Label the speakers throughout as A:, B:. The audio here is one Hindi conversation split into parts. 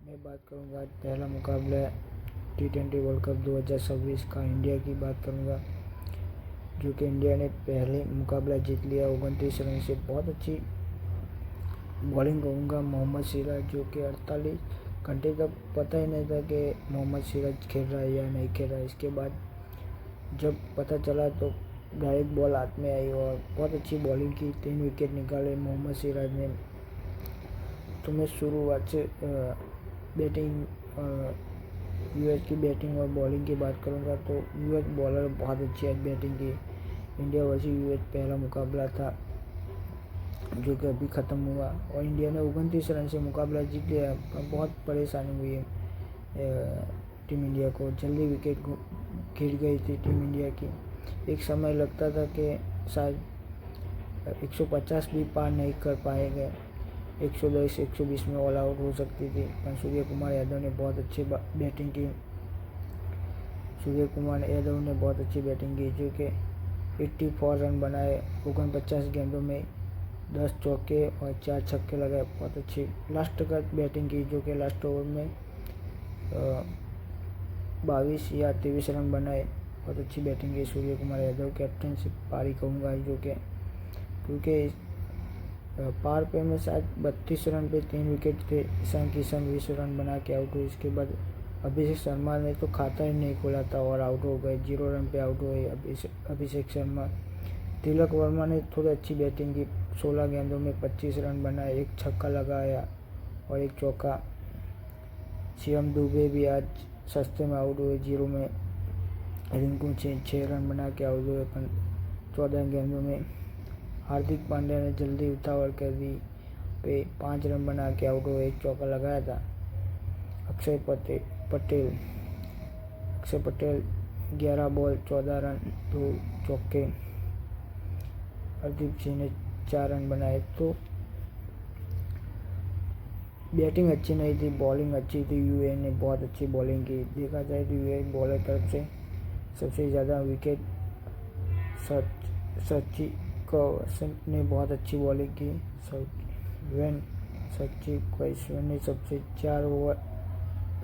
A: मैं बात करूंगा पहला मुकाबला T20 वर्ल्ड कप 2026 का इंडिया की बात करूंगा, जो कि इंडिया ने पहले मुकाबला जीत लिया 29 रन से। बहुत अच्छी बॉलिंग कहूँगा मोहम्मद सिराज, जो कि 48 घंटे तक पता ही नहीं था कि मोहम्मद सिराज खेल रहा है या नहीं खेल रहा है। इसके बाद जब पता चला तो डायरेक्ट बॉल हाथ में आई और बहुत अच्छी बॉलिंग की, 3 विकेट निकाले मोहम्मद सिराज ने। तो मैं शुरुआत से बैटिंग यूएस की बैटिंग और बॉलिंग की बात करूंगा तो यूएस बॉलर बहुत अच्छी है बैटिंग की। इंडिया वर्सेस यूएस पहला मुकाबला था जो कि अभी ख़त्म हुआ और इंडिया ने 29 रन से मुकाबला जीत लिया। बहुत परेशानी हुई है टीम इंडिया को, जल्दी विकेट गिर गई थी टीम इंडिया की। एक समय लगता था कि शायद 150 भी पार नहीं कर पाएंगे, 110 120 में ऑल आउट हो सकती थी, पर सूर्य कुमार यादव ने बहुत अच्छी बैटिंग की। जो कि 84 रन बनाए, 49 गेंदों में 10 चौके और 4 छक्के लगाए। बहुत अच्छी लास्ट तक बैटिंग की, जो कि लास्ट ओवर में 22 या 23 रन बनाए। बहुत अच्छी बैटिंग की सूर्य कुमार यादव, कैप्टनशिप पारी कहूँगा, जो कि क्योंकि पार पे में शायद 32 रन पे 3 विकेट थे। ईशान किशन 20 रन बना के आउट हुए। इसके बाद अभिषेक शर्मा ने तो खाता ही नहीं खोला था और आउट हो गए, 0 रन पे आउट हुए अभिषेक शर्मा। तिलक वर्मा ने थोड़ी अच्छी बैटिंग की, 16 गेंदों में 25 रन बनाए, 1 छक्का लगाया और 1 चौका। शिवम दुबे भी आज सस्ते में आउट हुए, 0 में। रिंकू 6 रन बना के आउट हुए 14 गेंदों में। हार्दिक पांड्या ने जल्दी उतावल कर दी पे 5 रन बना के आउट हुए, 1 चौका लगाया था। अक्षय पटेल 11 बॉल 14 रन 2 चौके। हरदीप सिंह ने 4 रन बनाए। तो बैटिंग अच्छी नहीं थी, बॉलिंग अच्छी थी। यूए ने बहुत अच्छी बॉलिंग की। देखा जाए तो यूए बॉलर तरफ से सबसे ज़्यादा विकेट सचिन ने बहुत अच्छी बॉलिंग की। सचिन ने सबसे 4 ओवर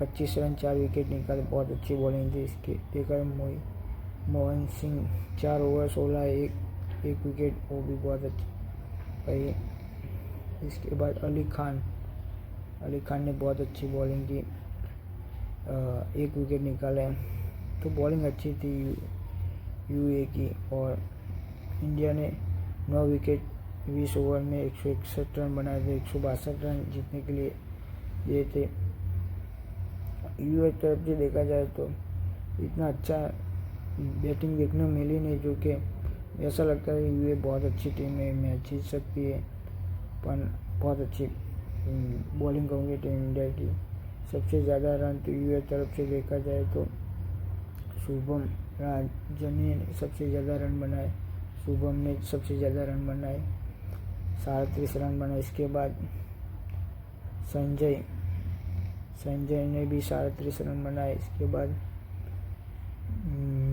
A: 25 रन 4 विकेट निकाले, बहुत अच्छी बॉलिंग थी इसकी। देखा मोहन सिंह 4 ओवर 16 एक विकेट, वो भी बहुत अच्छी। इसके बाद अली खान ने बहुत अच्छी बॉलिंग की, 1 विकेट निकाले। तो बॉलिंग अच्छी थी यूए की। और इंडिया ने 9 विकेट 20 ओवर में 161 रन बनाए थे, 162 रन जीतने के लिए दिए थे। यूएस तरफ से देखा जाए तो इतना अच्छा बैटिंग देखने को मिली नहीं, जो कि ऐसा लगता है यूए बहुत अच्छी टीम है, मैच जीत सकती है। पर बहुत अच्छी बॉलिंग कहूँगी टीम इंडिया की। सबसे ज़्यादा रन तो यूएस तरफ से देखा जाए तो शुभम राजनी ने सबसे ज़्यादा रन बनाए। शुभम ने सबसे ज़्यादा रन बनाए, 37 रन बनाए। इसके बाद संजय ने भी 37 रन बनाए। इसके बाद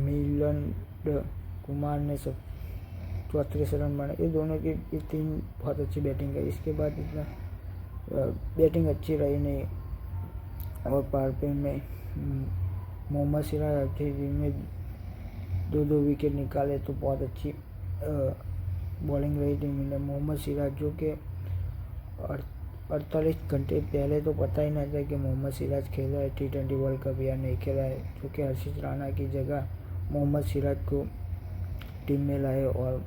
A: मिलिंद कुमार ने 34 रन बनाए। ये दोनों की 3 बहुत अच्छी बैटिंग है। इसके बाद इतना बैटिंग अच्छी रही नहीं और पावर प्ले में मोहम्मद सिराज थे, जिनमें 2 विकेट निकाले। तो बहुत अच्छी बॉलिंग रही टीम इंडिया। मोहम्मद सिराज, जो कि 48 घंटे पहले तो पता ही नहीं था कि मोहम्मद सिराज खेल रहा है T20 वर्ल्ड कप या नहीं खेल रहा है, जो कि हर्षित राणा की जगह मोहम्मद सिराज को टीम में लाए और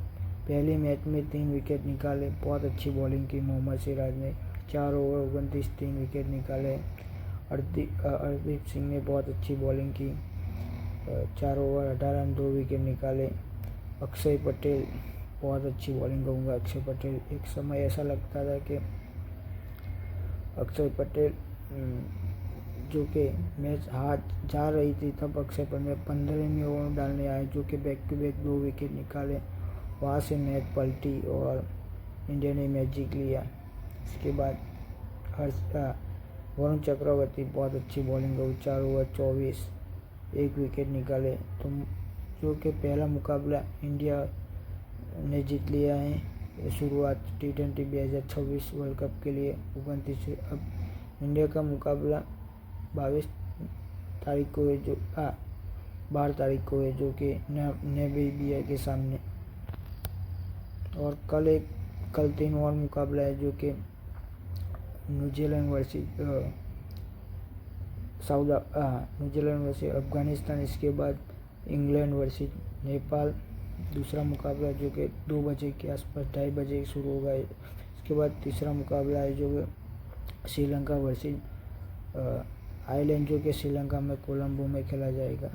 A: पहले मैच में 3 विकेट निकाले। बहुत अच्छी बॉलिंग की मोहम्मद सिराज ने, 4 ओवर 29 3 विकेट निकाले। हरदीप सिंह ने बहुत अच्छी बॉलिंग की, 4 ओवर 18 रन 2 विकेट निकाले। अक्षय पटेल बहुत अच्छी बॉलिंग कहूँगा। अक्षय पटेल, एक समय ऐसा लगता था कि अक्षय पटेल जो कि मैच हार जा रही थी, तब अक्षय पटेल 15वें ओवर डालने आए, जो कि बैक टू बैक 2 विकेट निकाले। वहाँ से मैच पलटी और इंडिया ने मैच जीत लिया। इसके बाद वरुण चक्रवर्ती बहुत अच्छी बॉलिंग करी, 4 ओवर 24 1 विकेट निकाले। तो जो कि पहला मुकाबला इंडिया ने जीत लिया है शुरुआत T20 2026 वर्ल्ड कप के लिए 29। अब इंडिया का मुकाबला तारीख को है, जो 12 तारीख को है, जो कि नामीबिया के सामने। और कल 3 और मुकाबला है, जो कि न्यूजीलैंड वर्सेस अफगानिस्तान। इसके बाद इंग्लैंड वर्सेस नेपाल दूसरा मुकाबला, जो कि 2 बजे के आसपास 2:30 बजे शुरू होगा। इसके बाद तीसरा मुकाबला है, जो कि श्रीलंका वर्सेस आइलैंड, जो कि श्रीलंका में कोलंबो में खेला जाएगा।